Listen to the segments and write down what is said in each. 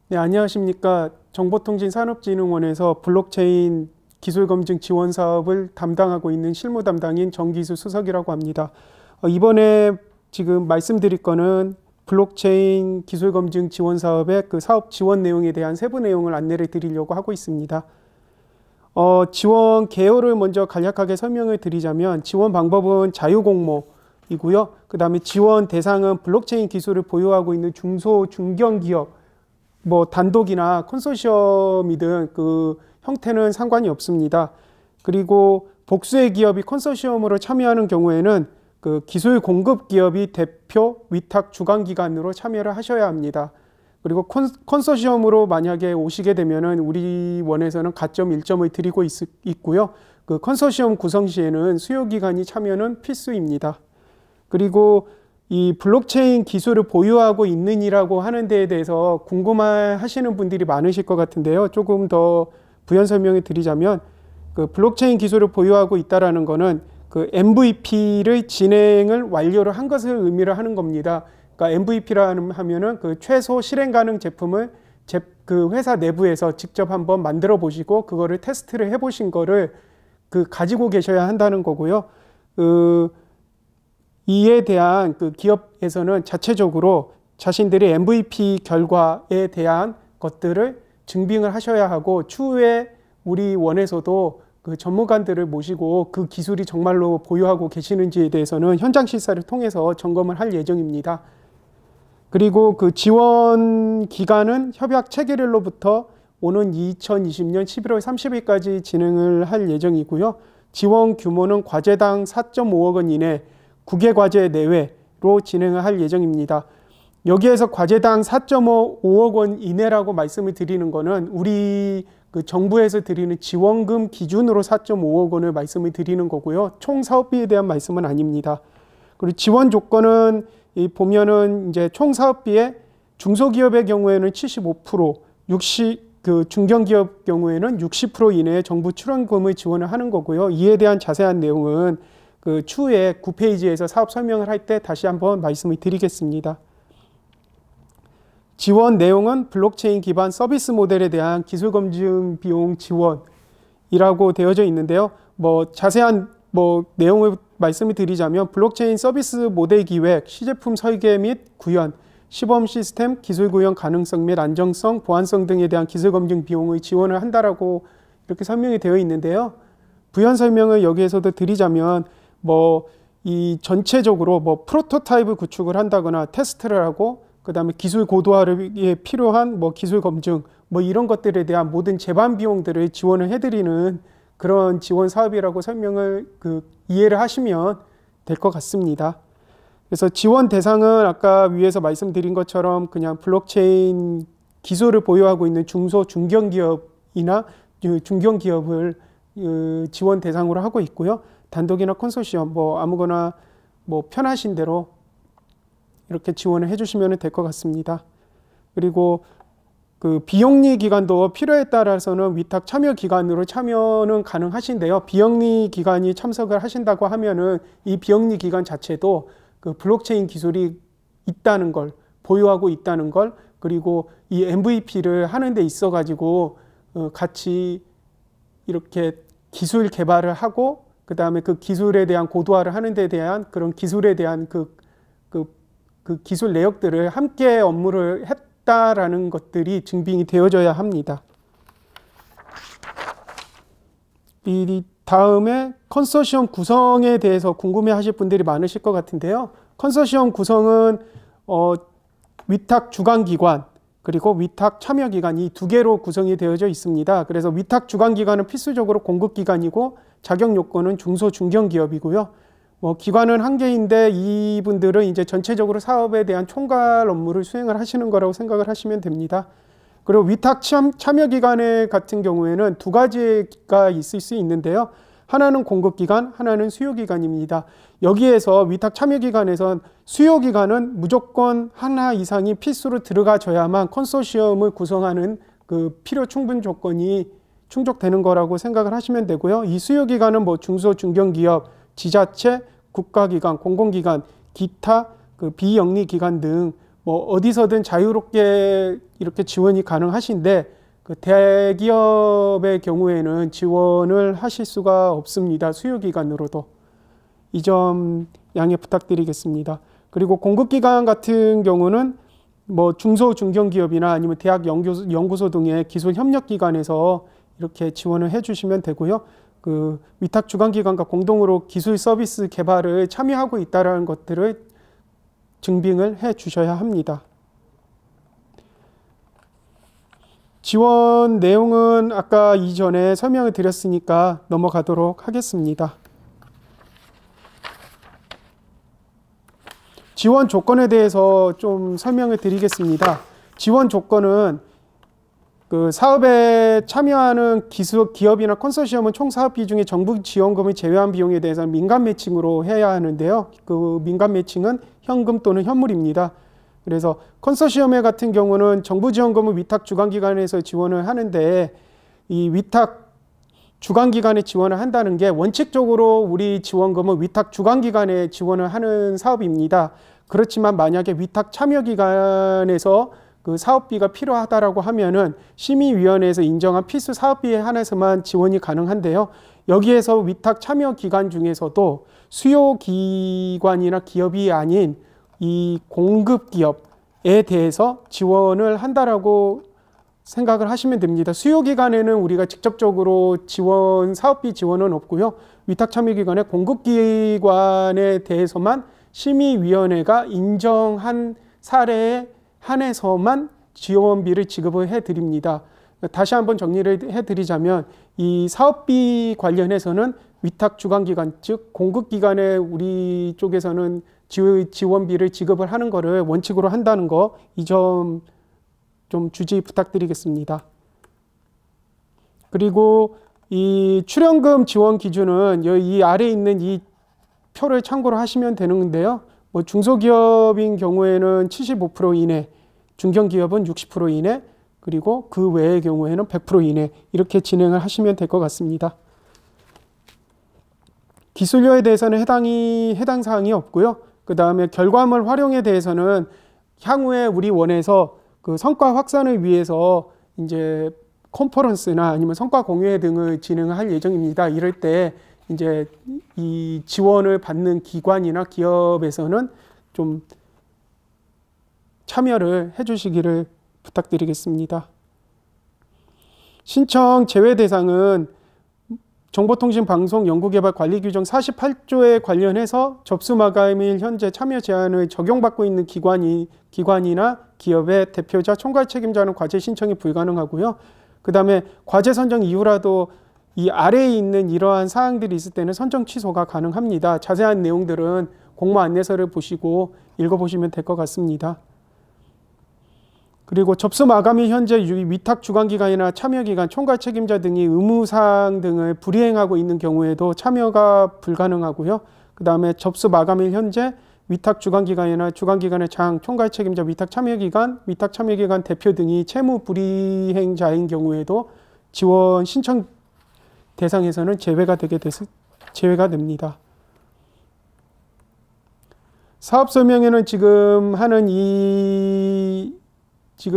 네, 안녕하십니까. 정보통신산업진흥원에서 블록체인 기술검증 지원 사업을 담당하고 있는 실무 담당인 정기수 수석이라고 합니다. 이번에 지금 말씀드릴 거는 블록체인 기술검증 지원 사업의 그 사업 지원 내용에 대한 세부 내용을 안내를 드리려고 하고 있습니다. 지원 개요를 먼저 간략하게 설명을 드리자면 지원 방법은 자유공모이고요. 그 다음에 지원 대상은 블록체인 기술을 보유하고 있는 중소, 중견기업, 뭐 단독이나 컨소시엄이든 그 형태는 상관이 없습니다. 그리고 복수의 기업이 컨소시엄으로 참여하는 경우에는 그 기술 공급 기업이 대표 위탁 주관 기관으로 참여를 하셔야 합니다. 그리고 컨소시엄으로 만약에 오시게 되면은 우리 원에서는 가점 1점을 드리고 있고요. 그 컨소시엄 구성 시에는 수요 기관이 참여는 필수입니다. 그리고 이 블록체인 기술을 보유하고 있느니라고 하는 데에 대해서 궁금하시는 분들이 많으실 것 같은데요. 조금 더 부연 설명을 드리자면 그 블록체인 기술을 보유하고 있다라는 것은 그 MVP를 진행을 완료를 한 것을 의미를 하는 겁니다. 그러니까 MVP라는 하면은 그 최소 실행 가능 제품을 그 회사 내부에서 직접 한번 만들어 보시고 그거를 테스트를 해 보신 거를 그 가지고 계셔야 한다는 거고요. 이에 대한 그 기업에서는 자체적으로 자신들의 MVP 결과에 대한 것들을 증빙을 하셔야 하고, 추후에 우리 원에서도 그 전문가들을 모시고 그 기술이 정말로 보유하고 계시는지에 대해서는 현장 실사를 통해서 점검을 할 예정입니다. 그리고 그 지원 기간은 협약 체결일로부터 오는 2020년 11월 30일까지 진행을 할 예정이고요. 지원 규모는 과제당 4.5억 원 이내, 9개 과제 내외로 진행을 할 예정입니다. 여기에서 과제당 4.5억 원 이내라고 말씀을 드리는 것은 우리 그 정부에서 드리는 지원금 기준으로 4.5억 원을 말씀을 드리는 거고요. 총 사업비에 대한 말씀은 아닙니다. 그리고 지원 조건은 보면은 이제 총 사업비의 중소기업의 경우에는 75%, 그 중견기업 경우에는 60% 이내의 정부 출원금을 지원을 하는 거고요. 이에 대한 자세한 내용은 그 추후에 9페이지에서 사업 설명을 할 때 다시 한번 말씀을 드리겠습니다. 지원 내용은 블록체인 기반 서비스 모델에 대한 기술 검증 비용 지원이라고 되어져 있는데요. 뭐 자세한 내용을 말씀을 드리자면 블록체인 서비스 모델 기획, 시제품 설계 및 구현, 시범 시스템, 기술 구현 가능성 및 안정성, 보안성 등에 대한 기술 검증 비용의 지원을 한다라고 이렇게 설명이 되어 있는데요. 부연 설명을 여기에서도 드리자면 이 전체적으로 프로토타입을 구축을 한다거나 테스트를 하고, 그 다음에 기술 고도화에 필요한 기술 검증 이런 것들에 대한 모든 제반 비용들을 지원을 해드리는 그런 지원 사업이라고 설명을 이해를 하시면 될 것 같습니다. 그래서 지원 대상은 아까 위에서 말씀드린 것처럼 그냥 블록체인 기술을 보유하고 있는 중소 중견기업이나 중견기업을 지원 대상으로 하고 있고요. 단독이나 컨소시엄 아무거나 편하신 대로 이렇게 지원을 해주시면 될 것 같습니다. 그리고 그 비영리 기관도 필요에 따라서는 위탁 참여 기관으로 참여는 가능하신데요. 비영리 기관이 참석을 하신다고 하면은 이 비영리 기관 자체도 그 블록체인 기술이 있다는 걸, 보유하고 있다는 걸, 그리고 이 MVP를 하는 데 있어 가지고 같이 이렇게 기술 개발을 하고, 그 다음에 그 기술에 대한 고도화를 하는 데 대한 그런 기술에 대한 그 기술 내역들을 함께 업무를 했다라는 것들이 증빙이 되어져야 합니다. 이 다음에 컨소시엄 구성에 대해서 궁금해 하실 분들이 많으실 것 같은데요. 컨소시엄 구성은 위탁 주관기관 그리고 위탁 참여기관 이 두 개로 구성이 되어져 있습니다. 그래서 위탁 주관기관은 필수적으로 공급기관이고 자격 요건은 중소 중견기업이고요. 기관은 한 개인데 이분들은 이제 전체적으로 사업에 대한 총괄 업무를 수행을 하시는 거라고 생각을 하시면 됩니다. 그리고 위탁 참여기관 같은 경우에는 두 가지가 있을 수 있는데요. 하나는 공급기관, 하나는 수요기관입니다. 여기에서 위탁 참여기관에선 수요기관은 무조건 하나 이상이 필수로 들어가줘야만 컨소시엄을 구성하는 그 필요 충분 조건이 충족되는 거라고 생각을 하시면 되고요. 이 수요기관은 중소 중견기업, 지자체, 국가기관, 공공기관, 기타 그 비영리기관 등 뭐 어디서든 자유롭게 이렇게 지원이 가능하신데 그 대기업의 경우에는 지원을 하실 수가 없습니다. 수요기관으로도. 이 점 양해 부탁드리겠습니다. 그리고 공급기관 같은 경우는 뭐 중소 중견기업이나 아니면 대학 연구소 등의 기술 협력기관에서 이렇게 지원을 해주시면 되고요. 그 위탁 주관기관과 공동으로 기술 서비스 개발을 참여하고 있다는 것들을 증빙을 해 주셔야 합니다. 지원 내용은 아까 이전에 설명을 드렸으니까 넘어가도록 하겠습니다. 지원 조건에 대해서 좀 설명을 드리겠습니다. 지원 조건은 그 사업에 참여하는 기업이나 컨소시엄은 총 사업비 중에 정부 지원금을 제외한 비용에 대해서 민간 매칭으로 해야 하는데요. 그 민간 매칭은 현금 또는 현물입니다. 그래서 컨소시엄 같은 경우는 정부 지원금을 위탁 주관기관에서 지원을 하는데 이 위탁 주관기관에 지원을 한다는 게 원칙적으로 우리 지원금은 위탁 주관기관에 지원을 하는 사업입니다. 그렇지만 만약에 위탁 참여기관에서 그 사업비가 필요하다라고 하면은 심의위원회에서 인정한 필수 사업비에 한해서만 지원이 가능한데요. 여기에서 위탁 참여 기관 중에서도 수요 기관이나 기업이 아닌 이 공급 기업에 대해서 지원을 한다라고 생각을 하시면 됩니다. 수요 기관에는 우리가 직접적으로 사업비 지원은 없고요. 위탁 참여 기관의 공급 기관에 대해서만 심의위원회가 인정한 사례에 한해서만 지원비를 지급을 해드립니다. 다시 한번 정리를 해드리자면 이 사업비 관련해서는 위탁 주관기관 즉 공급기관에 우리 쪽에서는 지원비를 지급을 하는 것을 원칙으로 한다는 거 이 점 좀 주의 부탁드리겠습니다. 그리고 이 출연금 지원 기준은 이 아래에 있는 이 표를 참고로 하시면 되는데요. 뭐 중소기업인 경우에는 75% 이내, 중견기업은 60% 이내, 그리고 그 외의 경우에는 100% 이내 이렇게 진행을 하시면 될 것 같습니다. 기술료에 대해서는 해당 사항이 없고요. 그 다음에 결과물 활용에 대해서는 향후에 우리 원에서 그 성과 확산을 위해서 이제 컨퍼런스나 아니면 성과 공유회 등을 진행을 할 예정입니다. 이럴 때 이제 이 지원을 받는 기관이나 기업에서는 좀 참여를 해주시기를 부탁드리겠습니다. 신청 제외 대상은 정보통신방송 연구개발 관리규정 48조에 관련해서 접수 마감일 현재 참여 제한을 적용받고 있는 기관이나 기업의 대표자, 총괄 책임자는 과제 신청이 불가능하고요. 그 다음에 과제 선정 이후라도 이 아래에 있는 이러한 사항들이 있을 때는 선정 취소가 가능합니다. 자세한 내용들은 공모 안내서를 보시고 읽어보시면 될 것 같습니다. 그리고 접수 마감일 현재 위탁 주관기관이나 참여기관, 총괄 책임자 등이 의무사항 등을 불이행하고 있는 경우에도 참여가 불가능하고요. 그 다음에 접수 마감일 현재 위탁 주관기관이나 주관기관의 장, 총괄 책임자, 위탁 참여기관 대표 등이 채무 불이행자인 경우에도 지원 신청 대상에서는 제외가 됩니다. 사업 설명회는 지금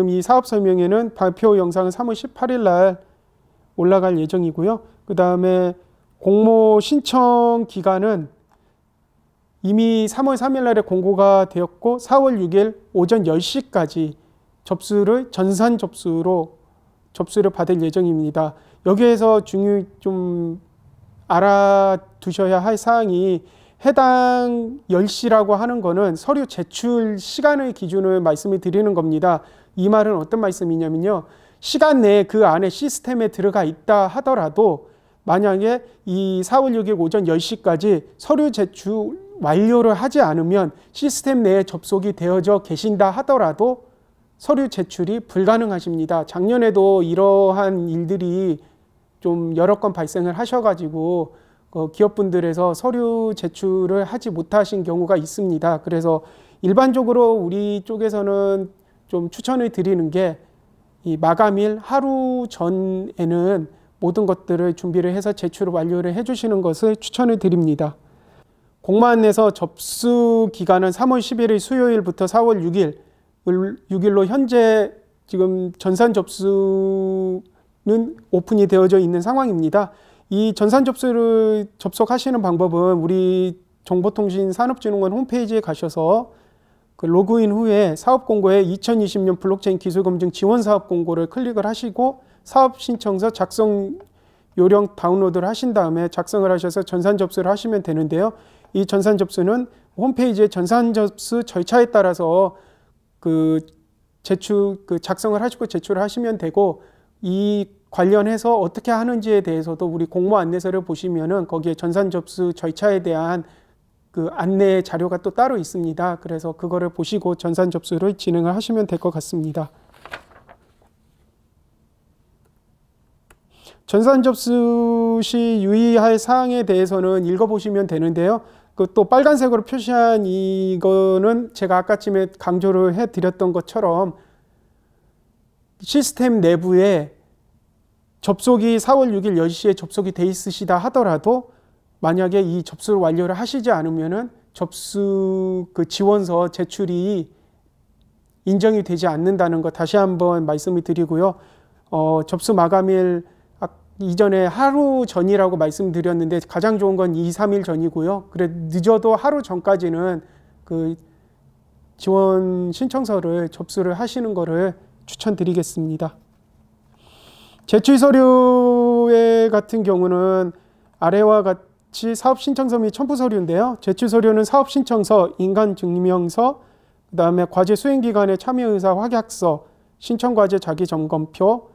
이 사업 설명회는 발표 영상은 3월 18일 날 올라갈 예정이고요. 그 다음에 공모 신청 기간은 이미 3월 3일 날에 공고가 되었고 4월 6일 오전 10시까지 전산 접수를 받을 예정입니다. 여기에서 좀 알아두셔야 할 사항이 해당 10시라고 하는 거는 서류 제출 시간의 기준을 말씀을 드리는 겁니다. 이 말은 어떤 말씀이냐면요. 시간 내에 그 안에 시스템에 들어가 있다 하더라도 만약에 이 4월 6일 오전 10시까지 서류 제출 완료를 하지 않으면 시스템 내에 접속이 되어져 계신다 하더라도 서류 제출이 불가능하십니다. 작년에도 이러한 일들이 좀 여러 건 발생을 하셔가지고 기업분들에서 서류 제출을 하지 못하신 경우가 있습니다. 그래서 일반적으로 우리 쪽에서는 좀 추천을 드리는 게 이 마감일 하루 전에는 모든 것들을 준비를 해서 제출을 완료를 해주시는 것을 추천을 드립니다. 공모 안내서 접수 기간은 3월 11일 수요일부터 4월 6일로 현재 지금 전산 접수는 오픈이 되어져 있는 상황입니다. 이 전산 접수를 접속하시는 방법은 우리 정보통신산업진흥원 홈페이지에 가셔서 그 로그인 후에 사업공고에 2020년 블록체인 기술검증 지원 사업 공고를 클릭을 하시고 사업 신청서 작성 요령 다운로드를 하신 다음에 작성을 하셔서 전산 접수를 하시면 되는데요. 이 전산 접수는 홈페이지에 전산 접수 절차에 따라서 작성을 하시고 제출을 하시면 되고, 이 관련해서 어떻게 하는지에 대해서도 우리 공모 안내서를 보시면은 거기에 전산 접수 절차에 대한 그 안내 자료가 또 따로 있습니다. 그래서 그거를 보시고 전산 접수를 진행을 하시면 될 것 같습니다. 전산 접수 시 유의할 사항에 대해서는 읽어보시면 되는데요. 그 또 빨간색으로 표시한 이거는 제가 아까쯤에 강조를 해드렸던 것처럼 시스템 내부에 접속이 4월 6일 10시에 접속이 돼 있으시다 하더라도 만약에 이 접수를 완료를 하시지 않으면은 접수 그 지원서 제출이 인정이 되지 않는다는 거 다시 한번 말씀을 드리고요. 접수 마감일 이전에 하루 전이라고 말씀드렸는데 가장 좋은 건 2, 3일 전이고요. 그래 늦어도 하루 전까지는 그 지원 신청서를 접수를 하시는 거를 추천드리겠습니다. 제출 서류의 같은 경우는 아래와 같이 사업 신청서 및 첨부 서류인데요. 제출 서류는 사업 신청서, 인간 증명서, 그다음에 과제 수행 기간의 참여 의사 확약서, 신청 과제 자기 점검표,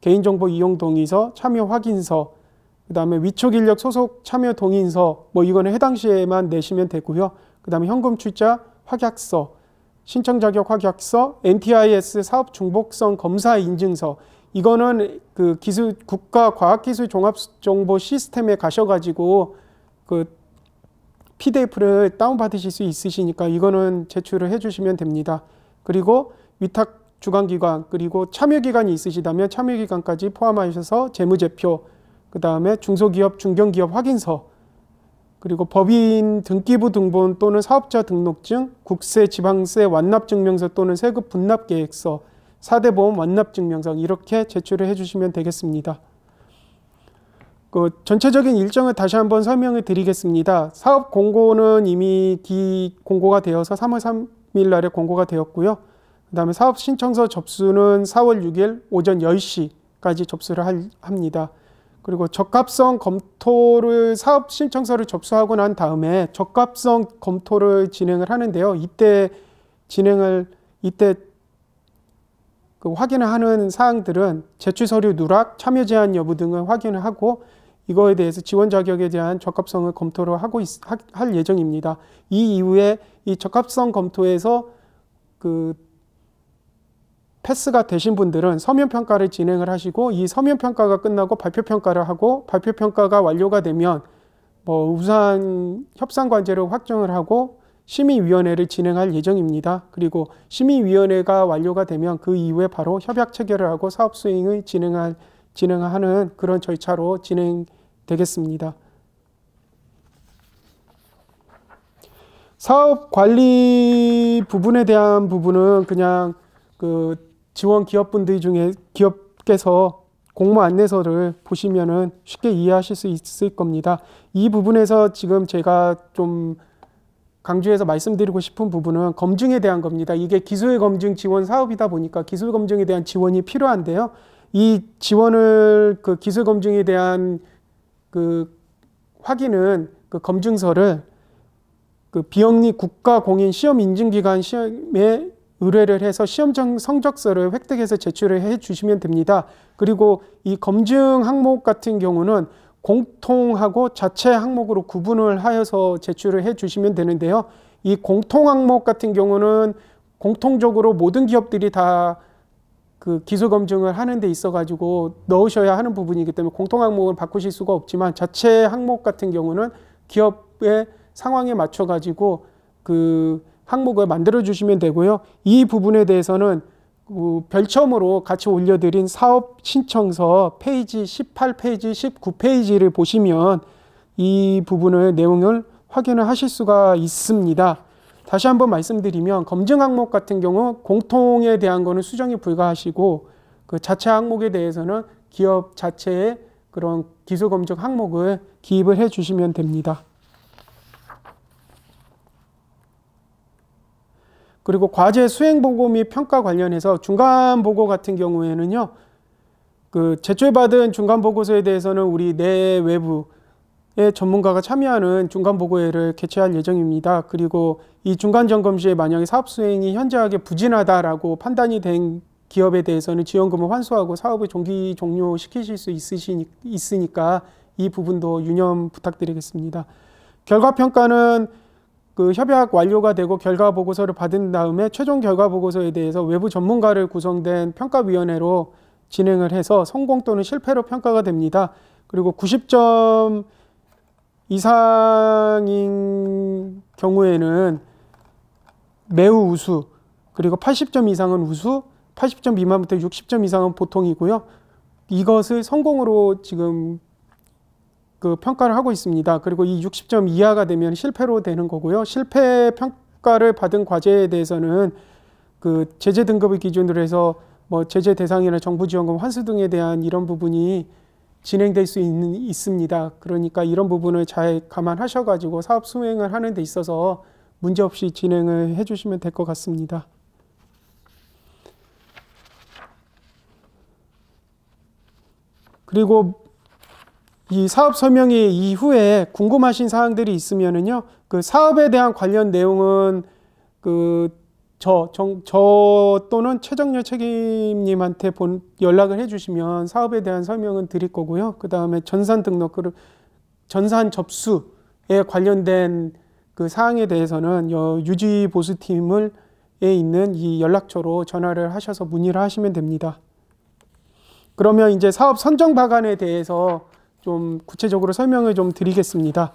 개인정보 이용 동의서, 참여 확인서, 그다음에 위촉 인력 소속 참여 동의서, 뭐 이거는 해당 시에만 내시면 되고요. 그다음에 현금 출자 확약서, 신청 자격 확약서, NTIS 사업 중복성 검사 인증서. 이거는 그 국가 과학기술 종합 정보 시스템에 가셔가지고 그 PDF를 다운받으실 수 있으시니까 이거는 제출을 해주시면 됩니다. 그리고 위탁 주관기관, 그리고 참여기관이 있으시다면 참여기관까지 포함하셔서 재무제표, 그 다음에 중소기업, 중견기업 확인서, 그리고 법인 등기부 등본 또는 사업자 등록증, 국세, 지방세 완납증명서 또는 세금 분납계획서, 4대 보험 완납증명서 이렇게 제출을 해주시면 되겠습니다. 그 전체적인 일정을 다시 한번 설명을 드리겠습니다. 사업 공고는 이미 공고가 되어서 3월 3일 날에 공고가 되었고요. 그 다음에 사업 신청서 접수는 4월 6일 오전 10시까지 접수를 합니다. 그리고 적합성 검토를 사업 신청서를 접수하고 난 다음에 적합성 검토를 진행을 하는데요. 이때 그 확인을 하는 사항들은 제출 서류 누락, 참여 제한 여부 등을 확인을 하고 이거에 대해서 지원 자격에 대한 적합성을 검토를 할 예정입니다. 이 이후에 이 적합성 검토에서 그 패스가 되신 분들은 서면평가를 진행을 하시고 이 서면평가가 끝나고 발표평가를 하고 발표평가가 완료가 되면 우선 협상관제를 확정을 하고 심의위원회를 진행할 예정입니다. 그리고 심의위원회가 완료가 되면 그 이후에 바로 협약 체결을 하고 사업 수행을 진행하는 그런 절차로 진행되겠습니다. 사업 관리 부분에 대한 부분은 그냥 그 지원 기업분들 중에 기업께서 공모 안내서를 보시면은 쉽게 이해하실 수 있을 겁니다. 이 부분에서 지금 제가 좀 강조해서 말씀드리고 싶은 부분은 검증에 대한 겁니다. 이게 기술 검증 지원 사업이다 보니까 기술 검증에 대한 지원이 필요한데요. 이 지원을 그 기술 검증에 대한 그 확인은 그 검증서를 그 비영리 국가 공인 시험 인증기관 시험에 의뢰를 해서 시험 성적서를 획득해서 제출을 해 주시면 됩니다. 그리고 이 검증 항목 같은 경우는 공통하고 자체 항목으로 구분을 하여서 제출을 해 주시면 되는데요. 이 공통 항목 같은 경우는 공통적으로 모든 기업들이 다 그 기술 검증을 하는 데 있어 가지고 넣으셔야 하는 부분이기 때문에 공통 항목은 바꾸실 수가 없지만 자체 항목 같은 경우는 기업의 상황에 맞춰 가지고 그 항목을 만들어 주시면 되고요. 이 부분에 대해서는 별첨으로 같이 올려드린 사업 신청서 페이지 18페이지, 19페이지를 보시면 이 부분의 내용을 확인을 하실 수가 있습니다. 다시 한번 말씀드리면 검증 항목 같은 경우 공통에 대한 거는 수정이 불가하시고 그 자체 항목에 대해서는 기업 자체의 그런 기술 검증 항목을 기입을 해 주시면 됩니다. 그리고 과제 수행 보고 및 평가 관련해서 중간 보고 같은 경우에는요, 그 제출받은 중간 보고서에 대해서는 우리 내외부의 전문가가 참여하는 중간 보고회를 개최할 예정입니다. 그리고 이 중간 점검 시에 만약에 사업 수행이 현저하게 부진하다라고 판단이 된 기업에 대해서는 지원금을 환수하고 사업을 종기 종료시키실 수 있으니까 이 부분도 유념 부탁드리겠습니다. 결과 평가는 그 협약 완료가 되고 결과 보고서를 받은 다음에 최종 결과 보고서에 대해서 외부 전문가를 구성된 평가위원회로 진행을 해서 성공 또는 실패로 평가가 됩니다. 그리고 90점 이상인 경우에는 매우 우수, 그리고 80점 이상은 우수, 80점 미만부터 60점 이상은 보통이고요. 이것을 성공으로 지금 그 평가를 하고 있습니다. 그리고 이 60점 이하가 되면 실패로 되는 거고요. 실패 평가를 받은 과제에 대해서는 그 제재 등급을 기준으로 해서 뭐 제재 대상이나 정부 지원금 환수 등에 대한 이런 부분이 진행될 수 있습니다. 그러니까 이런 부분을 잘 감안하셔가지고 사업 수행을 하는 데 있어서 문제없이 진행을 해주시면 될 것 같습니다. 그리고 이 사업 설명회 이후에 궁금하신 사항들이 있으면은요, 그 사업에 대한 관련 내용은 저 또는 최정렬 책임님한테 연락을 해주시면 사업에 대한 설명은 드릴 거고요. 그 다음에 전산 등록, 전산 접수에 관련된 그 사항에 대해서는 유지보수팀에 있는 이 연락처로 전화를 하셔서 문의를 하시면 됩니다. 그러면 이제 사업 선정 방안에 대해서 좀 구체적으로 설명을 좀 드리겠습니다.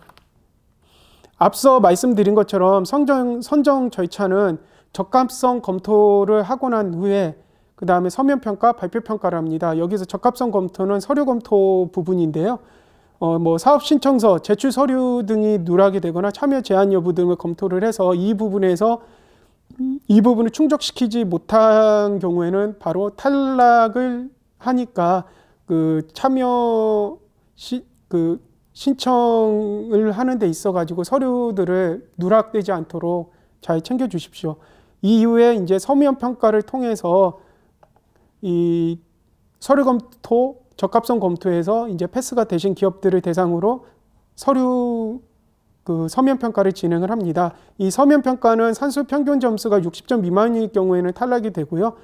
앞서 말씀드린 것처럼 선정 절차는 적합성 검토를 하고 난 후에 그 다음에 서면평가, 발표평가를 합니다. 여기서 적합성 검토는 서류 검토 부분인데요. 뭐 사업 신청서, 제출 서류 등이 누락이 되거나 참여 제한 여부 등을 검토를 해서 이 부분을 충족시키지 못한 경우에는 바로 탈락을 하니까 그 참여 신청을 하는 데 있어 가지고 서류들을 누락되지 않도록 잘 챙겨 주십시오. 이후에 이제 서면 평가를 통해서 이 서류 검토, 적합성 검토에서 이제 패스가 되신 기업들을 대상으로 서류 서면 평가를 진행을 합니다. 이 서면 평가는 산수 평균 점수가 60점 미만일 경우에는 탈락이 되고요.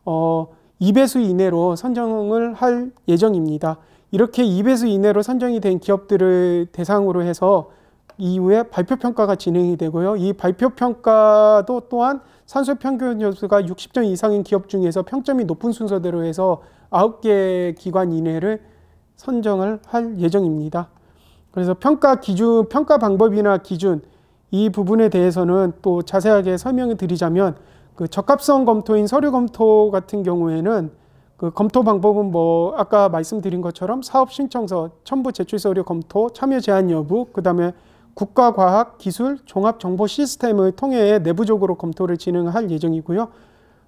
2배수 이내로 선정을 할 예정입니다. 이렇게 2배수 이내로 선정이 된 기업들을 대상으로 해서 이후에 발표평가가 진행이 되고요. 이 발표평가도 또한 산수 평균 점수가 60점 이상인 기업 중에서 평점이 높은 순서대로 해서 9개 기관 이내를 선정을 할 예정입니다. 그래서 평가 기준, 평가 방법이나 기준 이 부분에 대해서는 또 자세하게 설명을 드리자면 그 적합성 검토인 서류 검토 같은 경우에는 그 검토 방법은 뭐 아까 말씀드린 것처럼 사업 신청서, 첨부 제출 서류 검토, 참여 제한 여부, 그 다음에 국가과학 기술 종합 정보 시스템을 통해 내부적으로 검토를 진행할 예정이고요.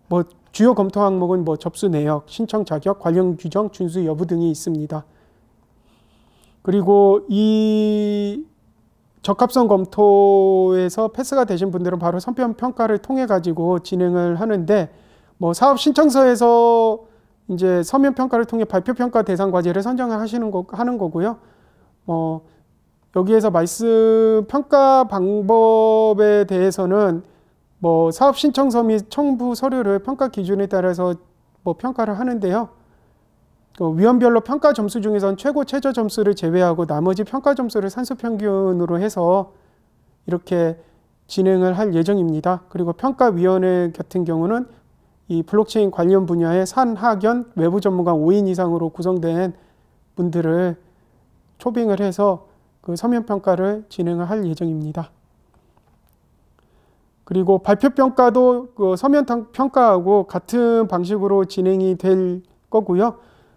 뭐 주요 검토 항목은 뭐 접수 내역, 신청 자격, 관련 규정, 준수 여부 등이 있습니다. 그리고 이 적합성 검토에서 패스가 되신 분들은 바로 선편 평가를 통해 가지고 진행을 하는데, 뭐 사업 신청서에서 이제 서면 평가를 통해 발표 평가 대상 과제를 선정을 하는 거고요. 여기에서 말씀 평가 방법에 대해서는 뭐 사업 신청서 및 첨부 서류를 평가 기준에 따라서 뭐 평가를 하는데요. 위원별로 평가 점수 중에선 최고 최저 점수를 제외하고 나머지 평가 점수를 산수 평균으로 해서 이렇게 진행을 할 예정입니다. 그리고 평가위원회 같은 경우는 이 블록체인 관련 분야의 산하견 외부 전문가 5인 이상으로 구성된 분들을 초빙을 해서 그 서면 평가를 진행을 할 예정입니다. 그리고 발표 평가도 그 서면 평가하고 같은 방식으로 진행이 될 거고요.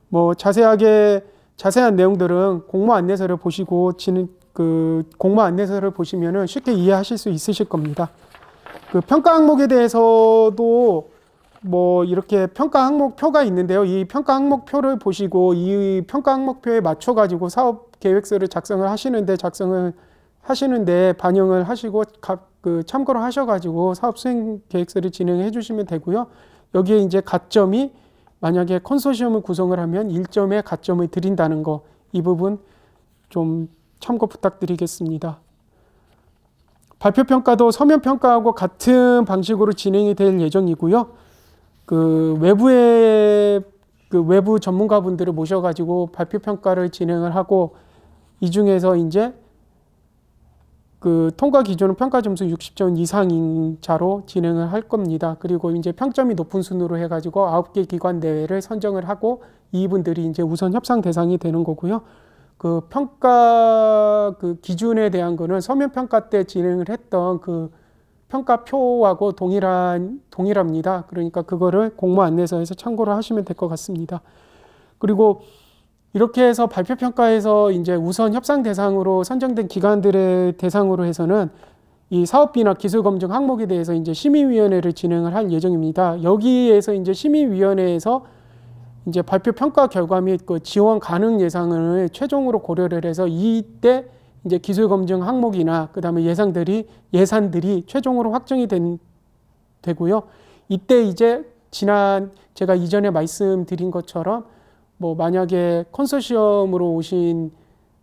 뭐 자세한 내용들은 공모 안내서를 보시고 공모 안내서를 보시면은 쉽게 이해하실 수 있으실 겁니다. 그 평가 항목에 대해서도 뭐 이렇게 평가 항목표가 있는데요. 이 평가 항목표를 보시고 이 평가 항목표에 맞춰 가지고 사업 계획서를 작성을 하시는데 반영을 하시고 그 참고를 하셔 가지고 사업 수행 계획서를 진행해 주시면 되고요. 여기에 이제 가점이 만약에 컨소시엄을 구성을 하면 1점의 가점을 드린다는 거, 이 부분 좀 참고 부탁드리겠습니다. 발표평가도 서면평가하고 같은 방식으로 진행이 될 예정이고요. 그 외부 전문가분들을 모셔가지고 발표평가를 진행을 하고, 이 중에서 이제 그 통과 기준은 평가 점수 60점 이상인 자로 진행을 할 겁니다. 그리고 이제 평점이 높은 순으로 해가지고 9개 기관 내외를 선정을 하고 이분들이 이제 우선 협상 대상이 되는 거고요. 그 평가 그 기준에 대한 거는 서면 평가 때 진행을 했던 그 평가표하고 동일합니다. 그러니까 그거를 공모 안내서에서 참고를 하시면 될 것 같습니다. 그리고 이렇게 해서 발표평가에서 이제 우선 협상 대상으로 선정된 기관들의 대상으로 해서는 이 사업비나 기술검증 항목에 대해서 이제 심의위원회를 진행을 할 예정입니다. 여기에서 이제 심의위원회에서 이제 발표평가 결과 및 그 지원 가능 예상을 최종으로 고려를 해서 이때 이제 기술검증 항목이나 그 다음에 예산들이 최종으로 확정이 되고요. 이때 이제 제가 이전에 말씀드린 것처럼 뭐 만약에 컨소시엄으로 오신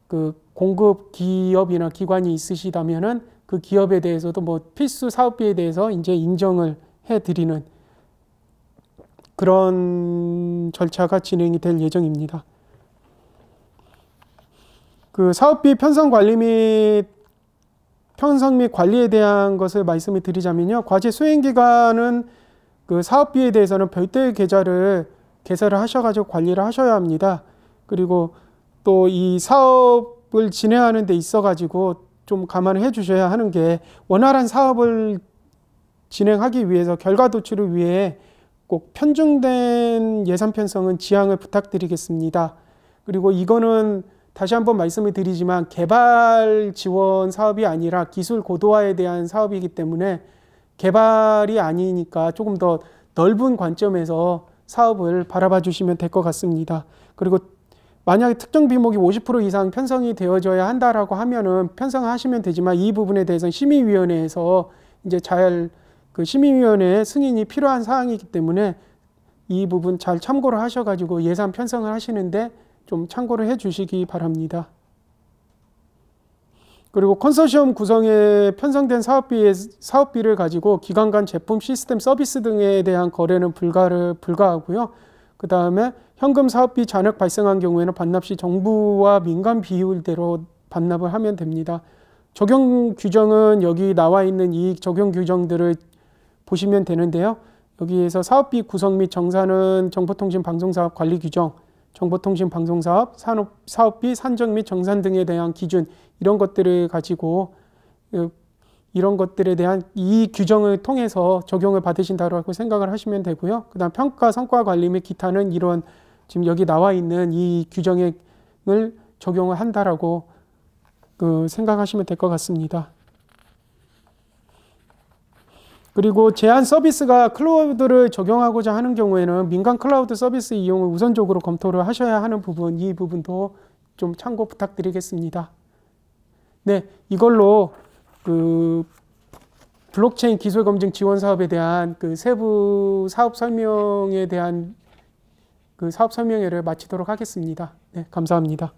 그 공급 기업이나 기관이 있으시다면은 그 기업에 대해서도 뭐 필수 사업비에 대해서 이제 인정을 해드리는 그런 절차가 진행이 될 예정입니다. 그 사업비 편성 및 관리에 대한 것을 말씀을 드리자면요. 과제 수행 기간은 그 사업비에 대해서는 별도의 계좌를 개설을 하셔가지고 관리를 하셔야 합니다. 그리고 또 이 사업을 진행하는 데 있어가지고 좀 감안을 해주셔야 하는 게, 원활한 사업을 진행하기 위해서 결과 도출을 위해 꼭 편중된 예산 편성은 지양을 부탁드리겠습니다. 그리고 이거는 다시 한번 말씀을 드리지만 개발 지원 사업이 아니라 기술 고도화에 대한 사업이기 때문에 개발이 아니니까 조금 더 넓은 관점에서 사업을 바라봐 주시면 될 것 같습니다. 그리고 만약에 특정 비목이 50% 이상 편성이 되어져야 한다라고 하면은 편성하시면 되지만, 이 부분에 대해서는 심의위원회에서 이제 그 심의위원회의 승인이 필요한 사항이기 때문에 이 부분 잘 참고를 하셔가지고 예산 편성을 하시는데 좀 참고를 해 주시기 바랍니다. 그리고 컨소시엄 구성에 편성된 사업비를 가지고 기관 간 제품, 시스템, 서비스 등에 대한 거래는 불가하고요. 그 다음에 현금 사업비 잔액 발생한 경우에는 반납 시 정부와 민간 비율대로 반납을 하면 됩니다. 적용 규정은 여기 나와 있는 이 적용 규정들을 보시면 되는데요. 여기에서 사업비 구성 및 정산은 정보통신방송사업 관리 규정, 정보통신방송사업, 사업비 산정 및 정산 등에 대한 기준, 이런 것들을 가지고 이런 것들에 대한 이 규정을 통해서 적용을 받으신다고 생각을 하시면 되고요. 그 다음 평가 성과 관리 및 기타는 이런 지금 여기 나와 있는 이 규정을 적용을 한다라고 생각하시면 될 것 같습니다. 그리고 제한 서비스가 클라우드를 적용하고자 하는 경우에는 민간 클라우드 서비스 이용을 우선적으로 검토를 하셔야 하는 부분, 이 부분도 좀 참고 부탁드리겠습니다. 네, 이걸로 그 블록체인 기술 검증 지원 사업에 대한 그 세부 사업 설명에 대한 그 사업 설명회를 마치도록 하겠습니다. 네, 감사합니다.